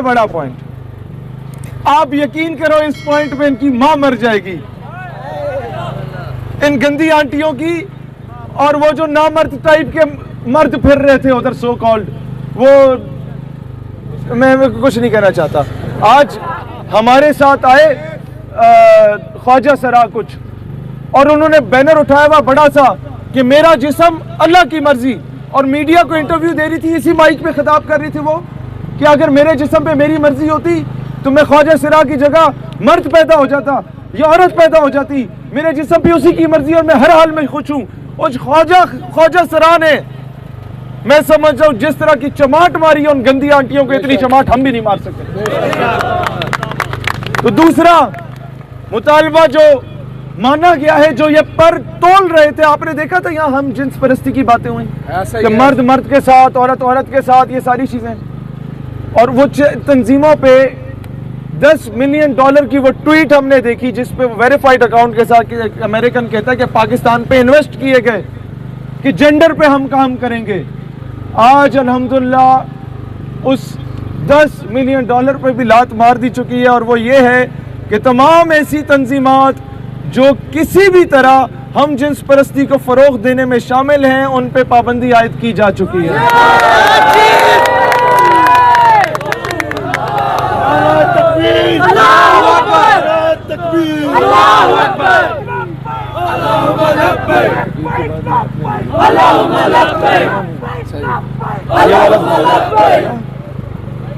सबसे बड़ा पॉइंट, आप यकीन करो इस पॉइंट पे इनकी मां मर जाएगी, इन गंदी आंटियों की। और वो जो नामर्द टाइप के मर्द फिर रहे थे उधर सो कॉल्ड, वो मैं कुछ नहीं कहना चाहता। आज हमारे साथ आए ख्वाजा सरा कुछ, और उन्होंने बैनर उठाया हुआ बड़ा सा कि मेरा जिस्म अल्लाह की मर्जी, और मीडिया को इंटरव्यू दे रही थी, इसी माइक पे खिताब कर रही थी वो कि अगर मेरे जिस्म पे मेरी मर्जी होती तो मैं ख्वाजा सरा की जगह मर्द पैदा हो जाता या औरत पैदा हो जाती, मेरे जिस्म पे उसी की मर्जी और मैं हर हाल में खुश हूँ। उस ख्वाजा सरा ने, मैं समझता हूँ जिस तरह की चमाट मारी है उन गंदी आंटियों को, इतनी चमाट हम भी नहीं मार सकते। तो दूसरा मुतालबा जो माना गया है, जो ये पर तोल रहे थे, आपने देखा था यहाँ हम जिन्स परस्ती की बातें हुई कि मर्द मर्द के साथ, औरत औरत के साथ, ये सारी चीजें, और वो तंजीमों पे $10 मिलियन की वो ट्वीट हमने देखी जिस पे वेरीफाइड अकाउंट के साथ अमेरिकन कहता है कि पाकिस्तान पे इन्वेस्ट किए गए, कि जेंडर पे हम काम करेंगे। आज अल्हम्दुलिल्लाह उस $10 मिलियन पे भी लात मार दी चुकी है, और वो ये है कि तमाम ऐसी तंजीमात जो किसी भी तरह हम जिन्स परस्ती को फरोग देने में शामिल हैं, उन पे पाबंदी आयद की जा चुकी है।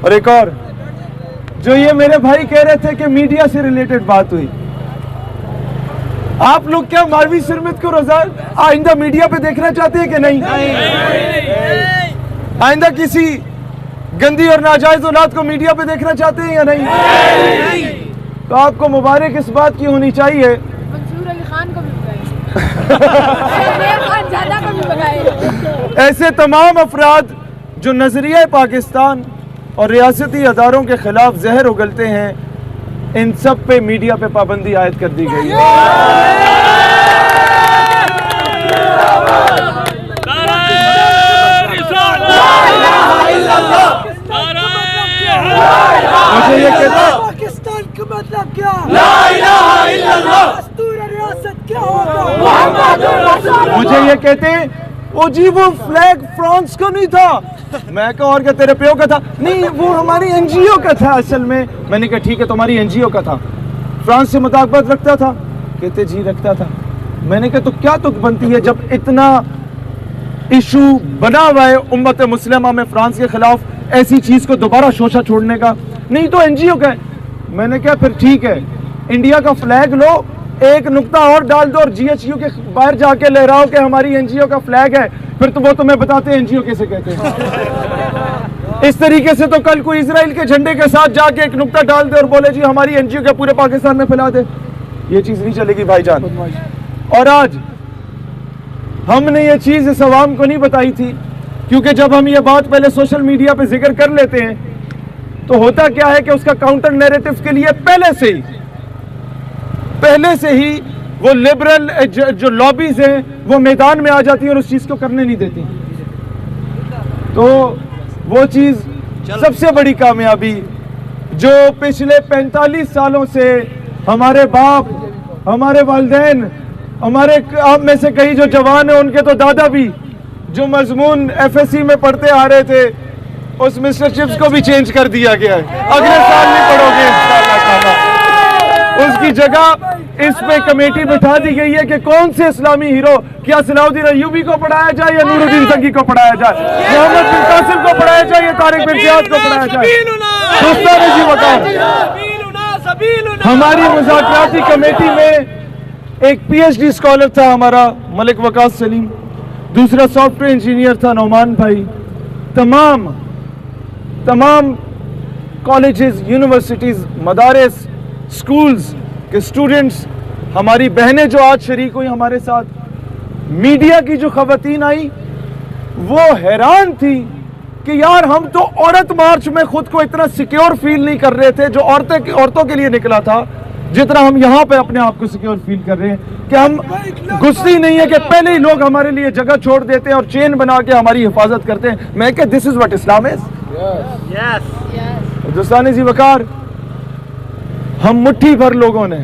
और एक और जो ये मेरे भाई कह रहे थे कि मीडिया से रिलेटेड बात हुई, आप लोग क्या मारवी सिरमित को रोजान आइंदा मीडिया पे देखना चाहते हैं कि नहीं? आइंदा किसी गंदी और नाजायज औलाद को मीडिया पे देखना चाहते हैं या नहीं? तो आपको मुबारक इस बात की होनी चाहिए, मंसूर अली खान को भी बताएं, ऐसे तमाम अफराद जो नजरिया पाकिस्तान और रियासती अदारों के खिलाफ जहर उगलते हैं, इन सब पे मीडिया पे पाबंदी आयद कर दी गई है। मुझे ये कहते, पाकिस्तान का मतलब क्या? ला इलाहा इल्लल्लाह। दस्तूर रियासत क्या होगा? मुझे ये कहते ओ जी वो फ्लैग फ्रांस का नहीं था। मैं कहा और क्या तेरे प्यो का था? नहीं वो हमारी एनजीओ का था असल में। मैंने कहा ठीक है तुम्हारी एनजीओ का था, फ्रांस से मुताबिकत रखता था? कहते जी रखता था। मैंने कहा तो क्या तुक बनती है जब इतना इशू बना हुआ है उम्मत मुस्लिमा में फ्रांस के खिलाफ ऐसी चीज को दोबारा शोशा छोड़ने का? नहीं तो एनजीओ का है। मैंने कहा फिर ठीक है इंडिया का फ्लैग लो, एक नुक्ता और डाल दो और जीएचयू के बाहर जाके लहराओ कि हमारी एनजीओ का फ्लैग है, फिर तो वो तुम्हें बताते हैं एनजीओ कैसे कहते हैं। इस तरीके से तो कल को इजराइल के झंडे के साथ जाके एक नुक्ता डाल दे और बोले जी हमारी एनजीओ के पूरे पाकिस्तान में फैला दे, ये चीज नहीं चलेगी भाईजान। और आज हमने ये चीज इस अवाम को नहीं बताई थी, क्योंकि जब हम ये बात पहले सोशल मीडिया पे जिक्र कर लेते हैं तो होता क्या है कि उसका काउंटर नैरेटिव के लिए पहले से ही वो लिबरल जो लॉबीज हैं वो मैदान में आ जाती हैं और उस चीज को करने नहीं देती। तो वो चीज सबसे बड़ी कामयाबी जो पिछले 45 सालों से हमारे बाप, हमारे वालिदैन, हमारे आप में से कई जो जवान हैं उनके तो दादा भी जो मजमून एफएससी में पढ़ते आ रहे थे, उस मिस्टर चिप्स को भी चेंज कर दिया गया है। अगले साल नहीं पढ़ोगे इंशाअल्लाह। उसकी जगह इस पे कमेटी बिठा दी गई है कि कौन से इस्लामी हीरो, क्या सलाउद्दीन अय्यूबी को पढ़ाया जाए या नूरुद्दीन जंगी को पढ़ाया जाए, मोहम्मद बिन कासिम को पढ़ाया जाए या तारिक बिन जियाद को पढ़ाया जाए। हमारी मुज़ाकराती कमेटी में एक पीएचडी स्कॉलर था हमारा मलिक वकास सलीम, दूसरा सॉफ्टवेयर इंजीनियर था नौमान भाई। तमाम कॉलेजेस, यूनिवर्सिटीज, मदारिस, स्कूल्स के स्टूडेंट्स, हमारी बहनें जो आज शरीक हुई हमारे साथ, मीडिया की जो खवातीन आई वो हैरान थी कि यार हम तो औरत मार्च में खुद को इतना सिक्योर फील नहीं कर रहे थे जो औरतों के लिए निकला था, जितना हम यहाँ पे अपने आप को सिक्योर फील कर रहे हैं कि हम गुस्से नहीं है कि पहले ही लोग हमारे लिए जगह छोड़ देते हैं और चेन बना के हमारी हिफाजत करते हैं। मैं क्या this is what Islam is. Hindustani ji Waqar, हम मुट्ठी भर लोगों ने,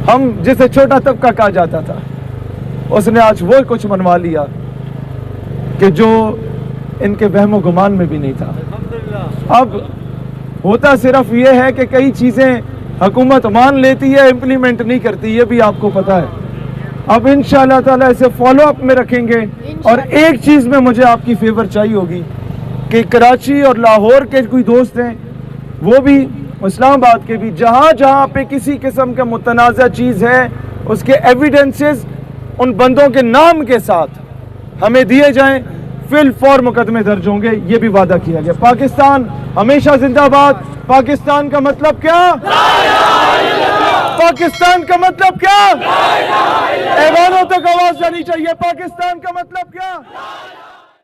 हम जिसे छोटा तबका कहा जाता था, उसने आज वो कुछ मनवा लिया कि जो इनके वहमो गुमान में भी नहीं था। अब होता सिर्फ ये है कि कई चीज़ें हुकूमत मान लेती है, इम्प्लीमेंट नहीं करती, ये भी आपको पता है। अब इंशाअल्लाह ताला इसे फॉलो अप में रखेंगे। और एक चीज़ में मुझे आपकी फेवर चाहिए होगी कि कराची और लाहौर के कोई दोस्त हैं, वो भी इस्लामाबाद के भी, जहाँ जहाँ पे किसी किस्म का मुतनाज़ा चीज़ है, उसके एविडेंसेस उन बंदों के नाम के साथ हमें दिए जाएं, फिल फौर मुकदमे दर्ज होंगे, ये भी वादा किया गया। पाकिस्तान हमेशा जिंदाबाद। पाकिस्तान का मतलब क्या? पाकिस्तान का मतलब क्या? ऐवानों तक आवाज जानी चाहिए। पाकिस्तान का मतलब क्या?